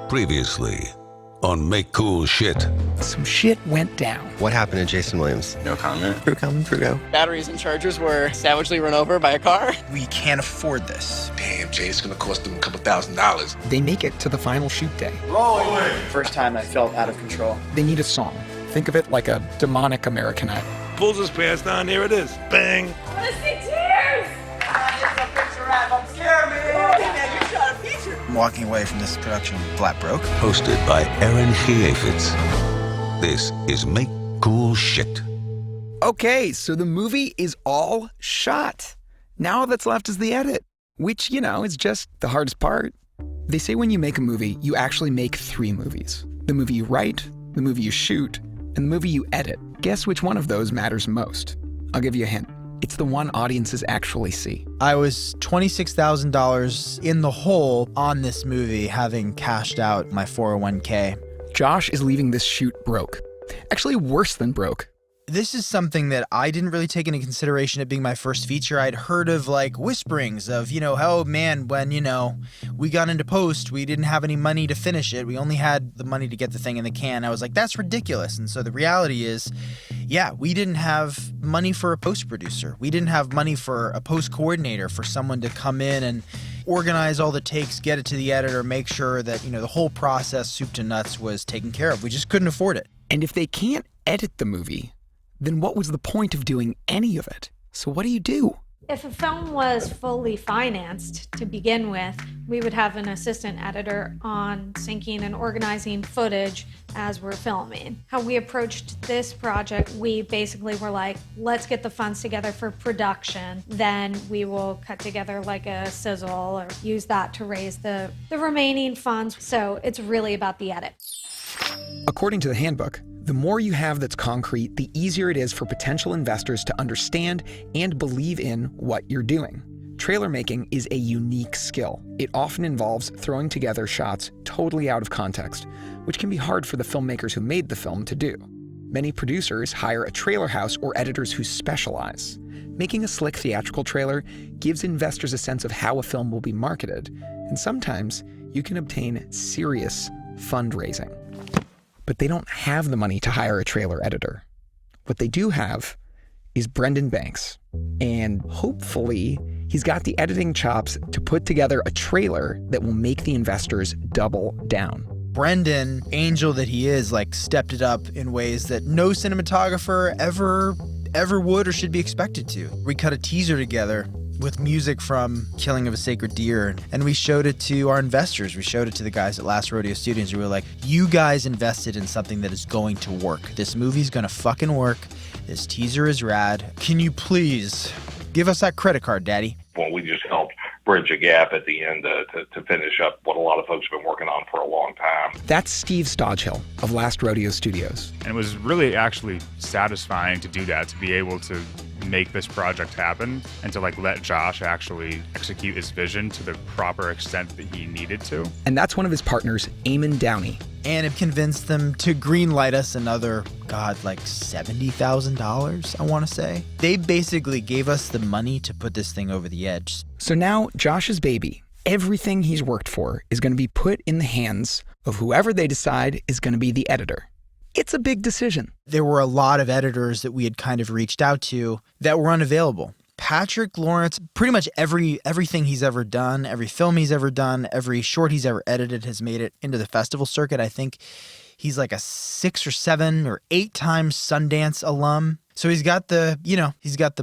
Previously on Make Cool Shit. Some shit went down. What happened to Jason Williams? No comment. Crew coming, crew go. Batteries and chargers were savagely run over by a car. We can't afford this. Damn, Jay, it's gonna cost them a couple $1,000s. They make it to the final shoot day. Rolling. First time I felt out of control. They need a song. Think of it like a demonic American Idol. Pulls his pants down, there it is. Bang. I want to see tears! I'm scared, man. You shot a feature. I'm walking away from this production flat broke. Hosted by Aaron Kheifets. This is Make Cool Shit. Okay, so the movie is all shot. Now all that's left is the edit, which, is just the hardest part. They say when you make a movie, you actually make 3 movies. The movie you write, the movie you shoot, and the movie you edit. Guess which one of those matters most? I'll give you a hint. It's the one audiences actually see. I was $26,000 in the hole on this movie, having cashed out my 401k. Josh is leaving this shoot broke. Actually, worse than broke. This is something that I didn't really take into consideration it being my first feature. I'd heard of whisperings of, oh man, when, we got into post, we didn't have any money to finish it. We only had the money to get the thing in the can. I was like, that's ridiculous. And so the reality is, we didn't have money for a post producer. We didn't have money for a post coordinator, for someone to come in and organize all the takes, get it to the editor, make sure that, the whole process, soup to nuts, was taken care of. We just couldn't afford it. And if they can't edit the movie, then what was the point of doing any of it? So what do you do? If a film was fully financed to begin with, we would have an assistant editor on syncing and organizing footage as we're filming. How we approached this project, we basically were like, let's get the funds together for production. Then we will cut together like a sizzle or use that to raise the remaining funds. So it's really about the edit. According to the handbook, the more you have that's concrete, the easier it is for potential investors to understand and believe in what you're doing. Trailer making is a unique skill. It often involves throwing together shots totally out of context, which can be hard for the filmmakers who made the film to do. Many producers hire a trailer house or editors who specialize. Making a slick theatrical trailer gives investors a sense of how a film will be marketed, and sometimes you can obtain serious fundraising. But they don't have the money to hire a trailer editor. What they do have is Brendan Banks. And hopefully, he's got the editing chops to put together a trailer that will make the investors double down. Brendan, angel that he is, stepped it up in ways that no cinematographer ever would or should be expected to. We cut a teaser together with music from Killing of a Sacred Deer, and we showed it to our investors. We showed it to the guys at Last Rodeo Studios. We were like, you guys invested in something that is going to work. This movie's gonna fucking work. This teaser is rad. Can you please give us that credit card, Daddy? Well, we just helped bridge a gap at the end to finish up what a lot of folks have been working on for a long time. That's Steve Stodgehill of Last Rodeo Studios. And it was really actually satisfying to do that, to be able to make this project happen and to let Josh actually execute his vision to the proper extent that he needed to. And that's one of his partners, Eamon Downey. And it convinced them to greenlight us another, $70,000, I want to say. They basically gave us the money to put this thing over the edge. So now Josh's baby, everything he's worked for, is going to be put in the hands of whoever they decide is going to be the editor. It's a big decision. There were a lot of editors that we had kind of reached out to that were unavailable. Patrick Lawrence, pretty much everything he's ever done, every film he's ever done, every short he's ever edited has made it into the festival circuit. I think he's a 6 or 7 or 8 times Sundance alum. So he's got the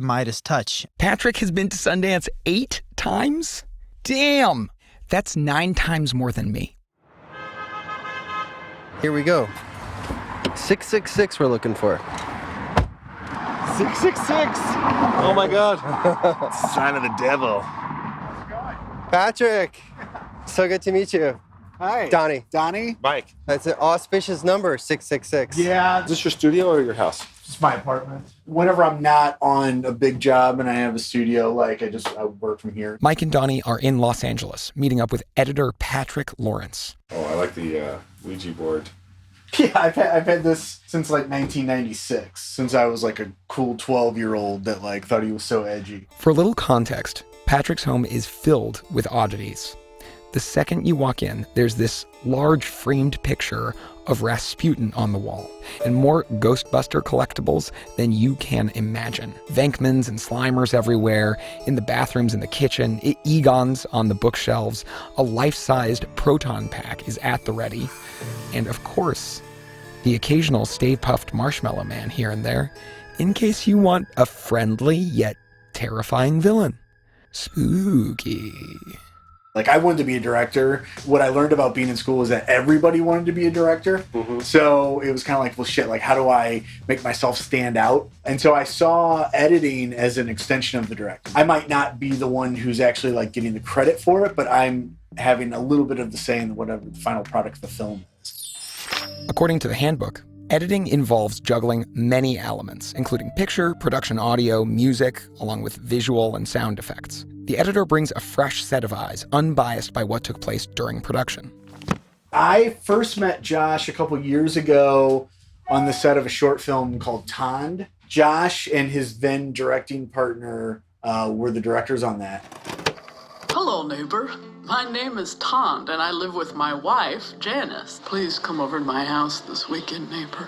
Midas touch. Patrick has been to Sundance 8 times? Damn! That's 9 times more than me. Here we go. 666 we're looking for. 666. Oh my God. Sign of the devil. Patrick, so good to meet you. Hi. Donnie. Mike. That's an auspicious number, 666. Yeah. Is this your studio or your house? It's my apartment. Whenever I'm not on a big job and I have a studio, I work from here. Mike and Donnie are in Los Angeles, meeting up with editor Patrick Lawrence. Oh, I like the Ouija board. Yeah, I've had this since 1996, since I was a cool 12-year-old that thought he was so edgy. For a little context, Patrick's home is filled with oddities. The second you walk in, there's this large framed picture of Rasputin on the wall, and more Ghostbuster collectibles than you can imagine. Venkmans and Slimers everywhere, in the bathrooms, in the kitchen, Egons on the bookshelves, a life-sized proton pack is at the ready, and of course, the occasional Stay-Puffed Marshmallow Man here and there, in case you want a friendly yet terrifying villain. Spooky. Like, I wanted to be a director. What I learned about being in school was that everybody wanted to be a director. So it was kind of like, well, shit, like, how do I make myself stand out? And so I saw editing as an extension of the director. I might not be the one who's actually, like, getting the credit for it, but I'm having a little bit of the say in whatever the final product of the film is. According to the handbook, editing involves juggling many elements, including picture, production audio, music, along with visual and sound effects. The editor brings a fresh set of eyes, unbiased by what took place during production. I first met Josh a couple years ago on the set of a short film called Tond. Josh and his then directing partner were the directors on that. Hello, neighbor. My name is Tond, and I live with my wife, Janice. Please come over to my house this weekend, neighbor.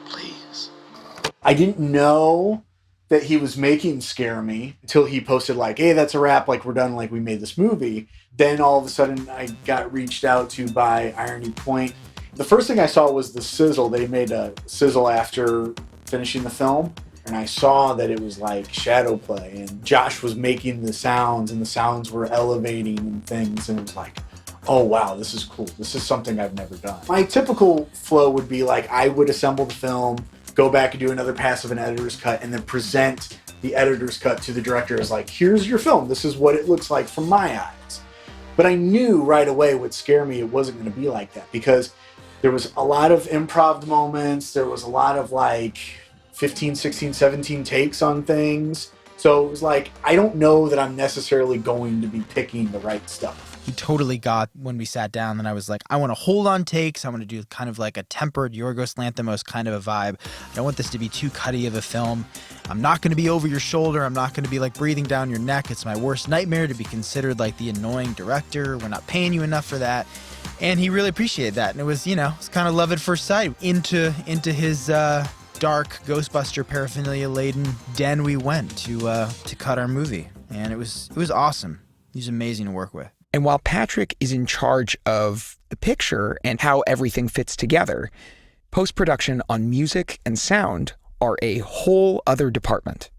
Please. I didn't know that he was making Scare Me until he posted like, hey, that's a wrap, like we're done, like we made this movie. Then all of a sudden I got reached out to by Irony Point. The first thing I saw was the sizzle. They made a sizzle after finishing the film. And I saw that it was like shadow play, and Josh was making the sounds, and the sounds were elevating and things. And it was like, oh wow, this is cool. This is something I've never done. My typical flow would be like, I would assemble the film, go back and do another pass of an editor's cut, and then present the editor's cut to the director as like, here's your film. This is what it looks like from my eyes. But I knew right away with Scare Me, it wasn't going to be like that, because there was a lot of improv moments. There was a lot of like 15, 16, 17 takes on things. So it was like, I don't know that I'm necessarily going to be picking the right stuff. He totally got when we sat down, and I was like, I want to hold on takes. I want to do kind of like a tempered Yorgos Lanthimos kind of a vibe. I don't want this to be too cutty of a film. I'm not going to be over your shoulder. I'm not going to be like breathing down your neck. It's my worst nightmare to be considered like the annoying director. We're not paying you enough for that. And he really appreciated that. And it was, it's kind of love at first sight. Into his dark Ghostbuster paraphernalia laden den we went to cut our movie. And it was awesome. He was amazing to work with. And while Patrick is in charge of the picture and how everything fits together, post-production on music and sound are a whole other department.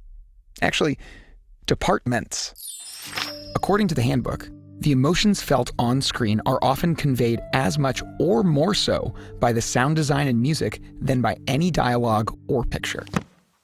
Actually, departments. According to the handbook, the emotions felt on screen are often conveyed as much or more so by the sound design and music than by any dialogue or picture.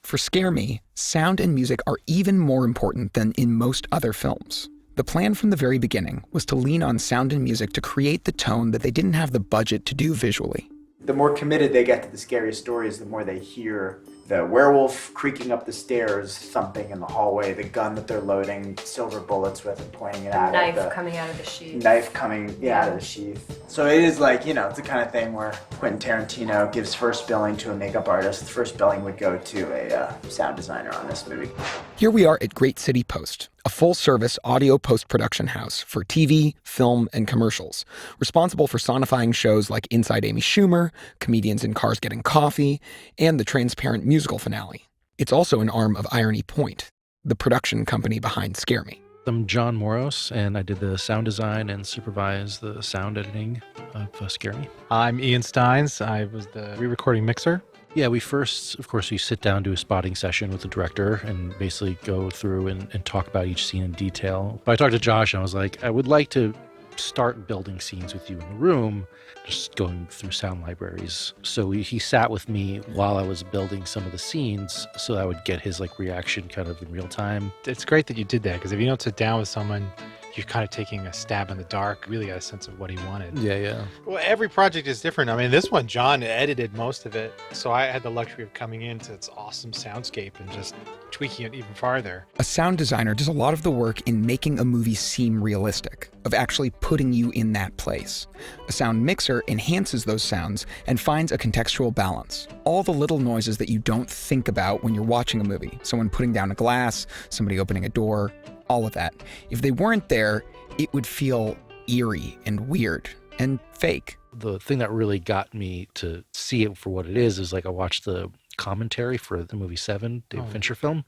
For Scare Me, sound and music are even more important than in most other films. The plan from the very beginning was to lean on sound and music to create the tone that they didn't have the budget to do visually. The more committed they get to the scary stories, the more they hear the werewolf creaking up the stairs, thumping in the hallway, the gun that they're loading silver bullets with and pointing it at. Knife coming out of the sheath. Knife coming out of the sheath. So it is like, it's the kind of thing where Quentin Tarantino gives first billing to a makeup artist. The first billing would go to a sound designer on this movie. Here we are at Great City Post, a full-service audio post-production house for TV, film, and commercials, responsible for sonifying shows like Inside Amy Schumer, Comedians in Cars Getting Coffee, and the Transparent musical finale. It's also an arm of Irony Point, the production company behind Scare Me. I'm John Moros, and I did the sound design and supervised the sound editing of Scare Me. I'm Ian Stynes. I was the re-recording mixer. Yeah, we first, of course, we sit down, do a spotting session with the director and basically go through and talk about each scene in detail. But I talked to Josh and I was like, I would like to start building scenes with you in the room, just going through sound libraries. So he sat with me while I was building some of the scenes so I would get his reaction kind of in real time. It's great that you did that, because if you don't sit down with someone, you're kind of taking a stab in the dark, really got a sense of what he wanted. Yeah. Well, every project is different. I mean, this one, John edited most of it, so I had the luxury of coming into its awesome soundscape and just tweaking it even farther. A sound designer does a lot of the work in making a movie seem realistic, of actually putting you in that place. A sound mixer enhances those sounds and finds a contextual balance. All the little noises that you don't think about when you're watching a movie. Someone putting down a glass, somebody opening a door, all of that. If they weren't there, it would feel eerie and weird and fake. The thing that really got me to see it for what it is like I watched the commentary for the movie Seven, David Fincher film,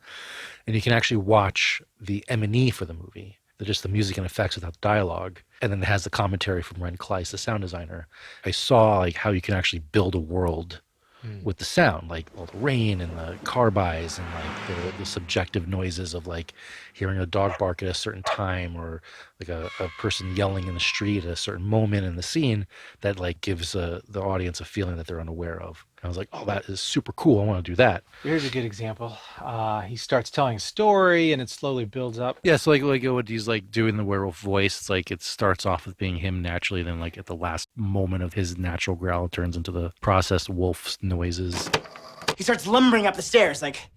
and you can actually watch the M&E for the movie. Just the music and effects without the dialogue. And then it has the commentary from Aaron Kheifets, the sound designer. I saw like how you can actually build a world with the sound, like all the rain and the car buys and like the subjective noises of like hearing a dog bark at a certain time or like a person yelling in the street at a certain moment in the scene that like gives the audience a feeling that they're unaware of. I was like, oh, that is super cool. I want to do that. Here's a good example. He starts telling a story and it slowly builds up. Yeah, so like what he's like doing the werewolf voice, it's like it starts off with being him naturally, then like at the last moment of his natural growl it turns into the processed wolf's noises. He starts lumbering up the stairs like...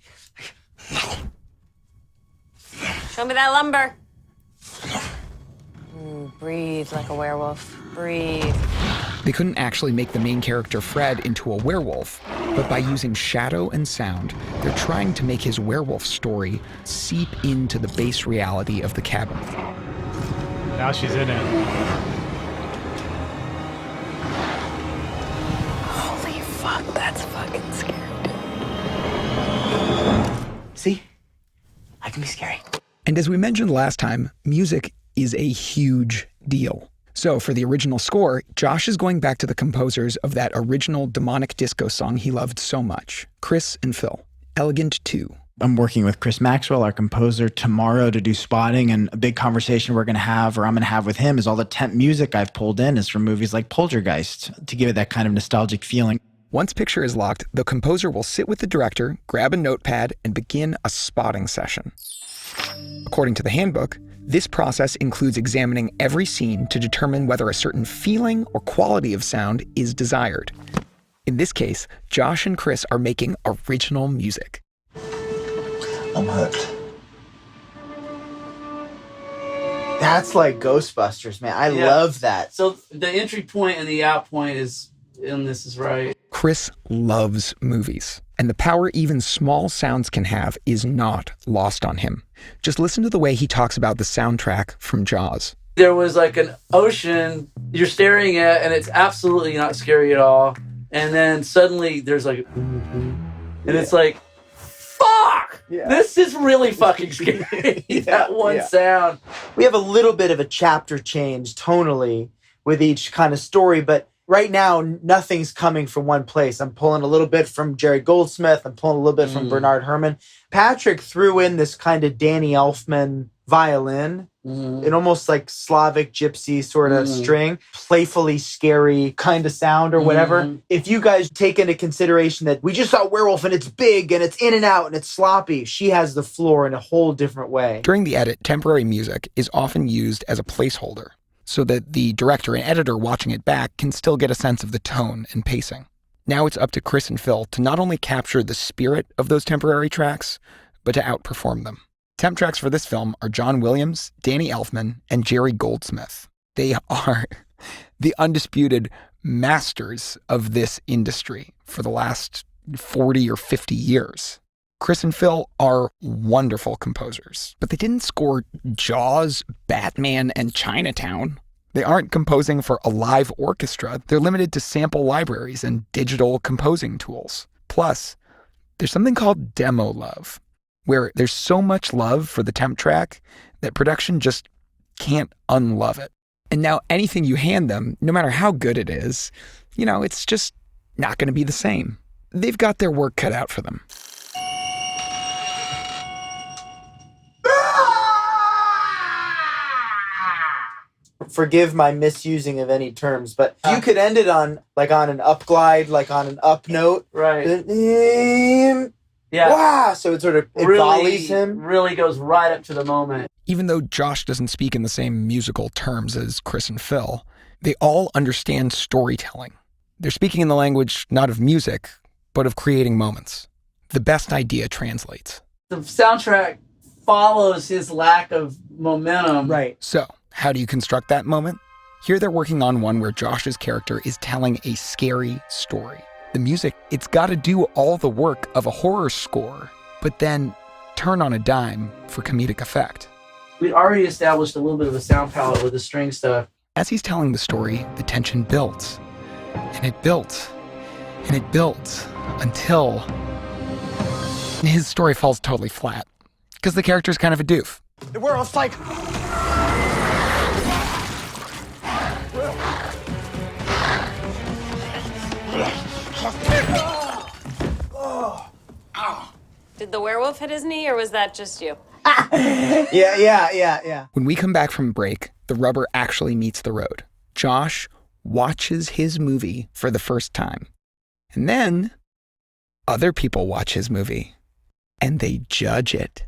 Show me that lumber. Breathe like a werewolf. Breathe. They couldn't actually make the main character Fred into a werewolf, but by using shadow and sound, they're trying to make his werewolf story seep into the base reality of the cabin. Now she's in it. Holy fuck, that's fucking scary. See? I can be scary. And as we mentioned last time, music is a huge deal. So for the original score, Josh is going back to the composers of that original demonic disco song he loved so much, Chris and Phil, Elegant 2. I'm working with Chris Maxwell, our composer, tomorrow to do spotting, and a big conversation I'm going to have with him is all the temp music I've pulled in is from movies like Poltergeist to give it that kind of nostalgic feeling. Once picture is locked, the composer will sit with the director, grab a notepad, and begin a spotting session. According to the handbook, this process includes examining every scene to determine whether a certain feeling or quality of sound is desired. In this case, Josh and Chris are making original music. I'm hooked. That's like Ghostbusters, man. I love that. So the entry point and the out point is, and this is right. Chris loves movies, and the power even small sounds can have is not lost on him. Just listen to the way he talks about the soundtrack from Jaws. There was like an ocean you're staring at, and it's absolutely not scary at all. And then suddenly there's like, and it's like, fuck! Yeah. This is really fucking scary. That one sound. We have a little bit of a chapter change tonally with each kind of story, but right now, nothing's coming from one place. I'm pulling a little bit from Jerry Goldsmith. I'm pulling a little bit from Bernard Herrmann. Patrick threw in this kind of Danny Elfman violin, an almost like Slavic gypsy sort of string, playfully scary kind of sound or whatever. If you guys take into consideration that we just saw Werewolf and it's big and it's in and out and it's sloppy, she has the floor in a whole different way. During the edit, temporary music is often used as a placeholder, so that the director and editor watching it back can still get a sense of the tone and pacing. Now it's up to Chris and Phil to not only capture the spirit of those temporary tracks, but to outperform them. Temp tracks for this film are John Williams, Danny Elfman, and Jerry Goldsmith. They are the undisputed masters of this industry for the last 40 or 50 years. Chris and Phil are wonderful composers, but they didn't score Jaws, Batman, and Chinatown. They aren't composing for a live orchestra. They're limited to sample libraries and digital composing tools. Plus, there's something called demo love, where there's so much love for the temp track that production just can't unlove it. And now anything you hand them, no matter how good it is, it's just not going to be the same. They've got their work cut out for them. Forgive my misusing of any terms, but you could end it on an up glide, like on an up note. Right. Wow. So it sort of volleys him. Really goes right up to the moment. Even though Josh doesn't speak in the same musical terms as Chris and Phil, they all understand storytelling. They're speaking in the language not of music, but of creating moments. The best idea translates. The soundtrack follows his lack of momentum. Right. So, how do you construct that moment? Here they're working on one where Josh's character is telling a scary story. The music, it's got to do all the work of a horror score, but then turn on a dime for comedic effect. We already established a little bit of a sound palette with the string stuff. As he's telling the story, the tension builds. And it builds. And it builds. Until his story falls totally flat. Because the character's kind of a doof. The world's like... Did the werewolf hit his knee, or was that just you? Yeah. When we come back from break, the rubber actually meets the road. Josh watches his movie for the first time. And then other people watch his movie and they judge it.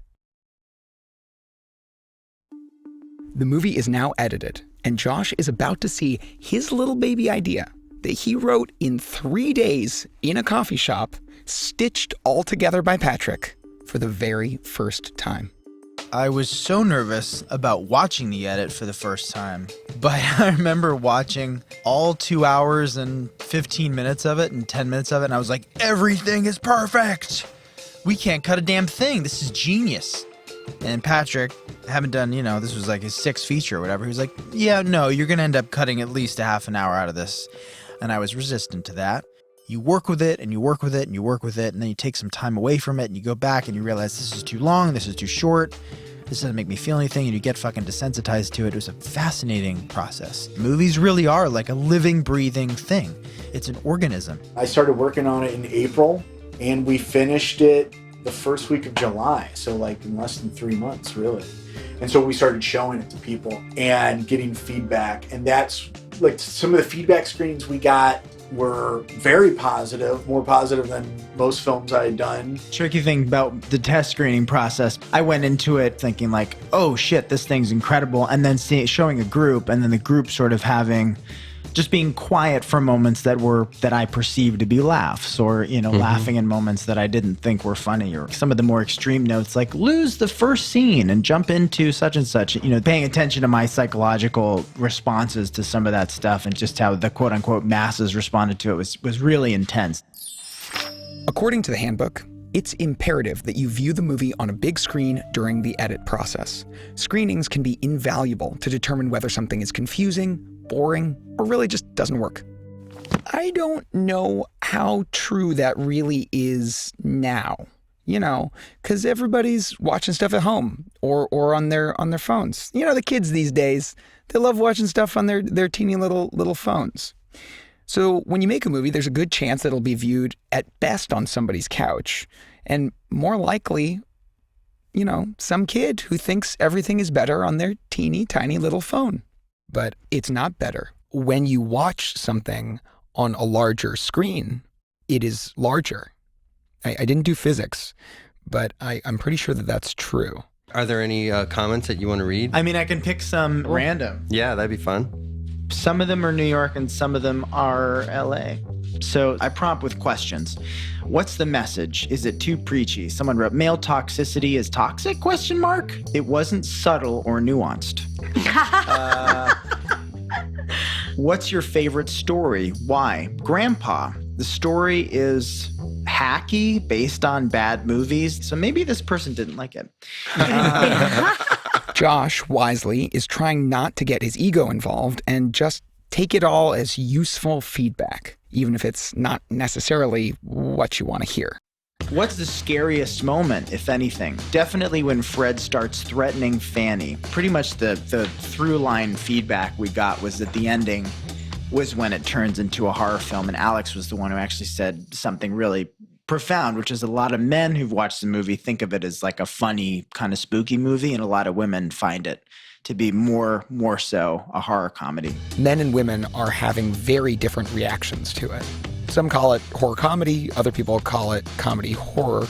The movie is now edited, and Josh is about to see his little baby idea that he wrote in 3 days in a coffee shop, stitched all together by Patrick for the very first time. I was so nervous about watching the edit for the first time, but I remember watching all 2 hours and 15 minutes of it and 10 minutes of it, and I was like, everything is perfect. We can't cut a damn thing. This is genius. And Patrick, haven't done, this was like his 6th feature or whatever. He was like, yeah, no, you're going to end up cutting at least a half an hour out of this. And I was resistant to that. You work with it and you work with it and you work with it, and then you take some time away from it and you go back and you realize this is too long, this is too short, this doesn't make me feel anything, and you get fucking desensitized to it. It was a fascinating process. Movies really are like a living, breathing thing. It's an organism. I started working on it in April, and we finished it the first week of July, so like in less than 3 months, really. And so we started showing it to people and getting feedback, and that's like some of the feedback screenings we got were very positive, more positive than most films I had done. Tricky thing about the test screening process, I went into it thinking like, oh shit, this thing's incredible, and then showing a group, and then the group sort of just being quiet for moments that I perceived to be laughs, or laughing in moments that I didn't think were funny, or some of the more extreme notes like lose the first scene and jump into such and such, paying attention to my psychological responses to some of that stuff, and just how the quote unquote masses responded to it was really intense. According to the handbook, it's imperative that you view the movie on a big screen during the edit process. Screenings can be invaluable to determine whether something is confusing, boring, or really just doesn't work. I don't know how true that really is now, because everybody's watching stuff at home or on their phones. The kids these days, they love watching stuff on their teeny little phones. So when you make a movie, there's a good chance that it'll be viewed at best on somebody's couch, and more likely, some kid who thinks everything is better on their teeny tiny little phone. But it's not better. When you watch something on a larger screen, it is larger. I didn't do physics, but I'm pretty sure that that's true. Are there any comments that you want to read? I mean, I can pick some random. Yeah, that'd be fun. Some of them are New York and some of them are LA. So I prompt with questions. What's the message? Is it too preachy? Someone wrote, male toxicity is toxic? ? It wasn't subtle or nuanced. What's your favorite story? Why? Grandpa. The story is hacky, based on bad movies, so maybe this person didn't like it. Josh, wisely, is trying not to get his ego involved and just take it all as useful feedback, even if it's not necessarily what you want to hear. What's the scariest moment, if anything? Definitely when Fred starts threatening Fanny. Pretty much the through line feedback we got was that the ending was when it turns into a horror film, and Alex was the one who actually said something really profound, which is a lot of men who've watched the movie think of it as like a funny kind of spooky movie, and a lot of women find it to be more so a horror comedy. Men and women are having very different reactions to it. Some call it horror comedy, other people call it comedy horror.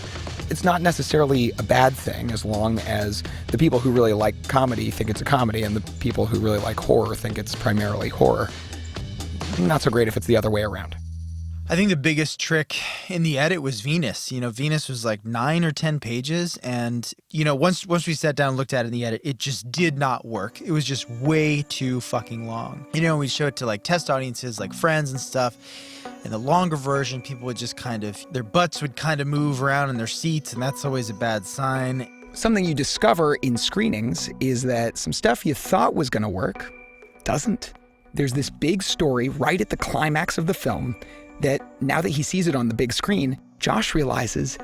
It's not necessarily a bad thing as long as the people who really like comedy think it's a comedy and the people who really like horror think it's primarily horror. Not so great if it's the other way around. I think the biggest trick in the edit was Venus. Venus was like 9 or 10 pages, and once we sat down and looked at it in the edit, it just did not work. It was just way too fucking long. We show it to like test audiences, like friends and stuff. In the longer version, people would just their butts would kind of move around in their seats, and that's always a bad sign. Something you discover in screenings is that some stuff you thought was going to work doesn't. There's this big story right at the climax of the film that now that he sees it on the big screen, Josh realizes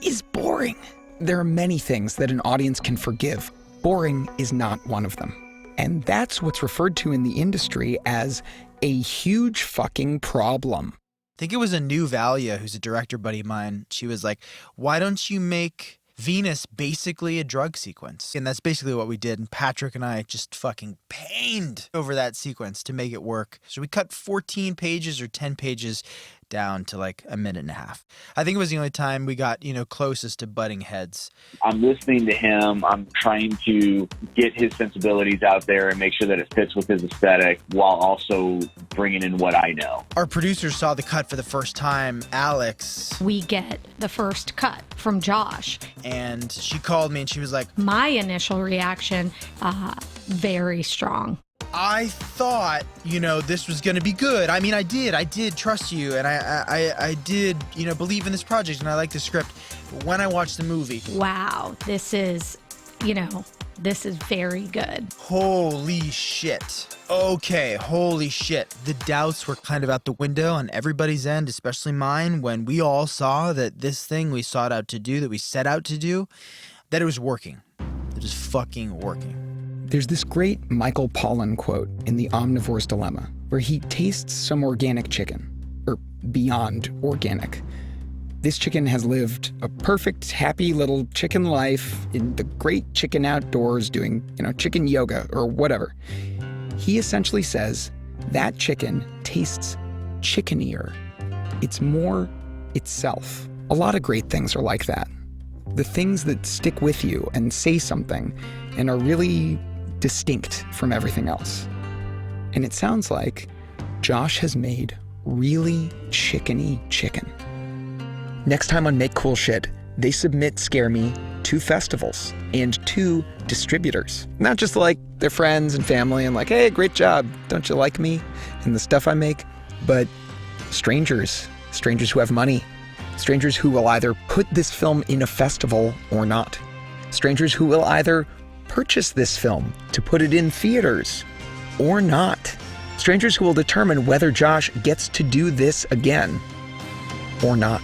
is boring. There are many things that an audience can forgive. Boring is not one of them. And that's what's referred to in the industry as a huge fucking problem. I think it was a New Valia, who's a director buddy of mine. She was like, why don't you make Venus basically a drug sequence? And that's basically what we did. And Patrick and I just fucking pained over that sequence to make it work. So we cut 14 pages or 10 pages down to like a minute and a half. I think it was the only time we got, closest to butting heads. I'm listening to him. I'm trying to get his sensibilities out there and make sure that it fits with his aesthetic while also bringing in what I know. Our producers saw the cut for the first time, Alex. We get the first cut from Josh. And she called me and she was like, my initial reaction, very strong. I thought, this was going to be good. I mean, I did trust you, and I did, believe in this project, and I like the script. But when I watched the movie, wow, this is very good. Holy shit. Okay, holy shit. The doubts were kind of out the window on everybody's end, especially mine, when we all saw that this thing we sought out to do, that we set out to do, that it was working. It was fucking working. There's this great Michael Pollan quote in The Omnivore's Dilemma, where he tastes some organic chicken, or beyond organic. This chicken has lived a perfect, happy little chicken life in the great chicken outdoors doing, chicken yoga or whatever. He essentially says that chicken tastes chickenier. It's more itself. A lot of great things are like that. The things that stick with you and say something and are really distinct from everything else. And it sounds like Josh has made really chickeny chicken. Next time on Make Cool Shit, they submit Scare Me to festivals and to distributors. Not just like their friends and family and like, hey, great job, don't you like me and the stuff I make? But strangers who have money, strangers who will either put this film in a festival or not. Strangers who will either purchase this film to put it in theaters or not. Strangers who will determine whether Josh gets to do this again or not.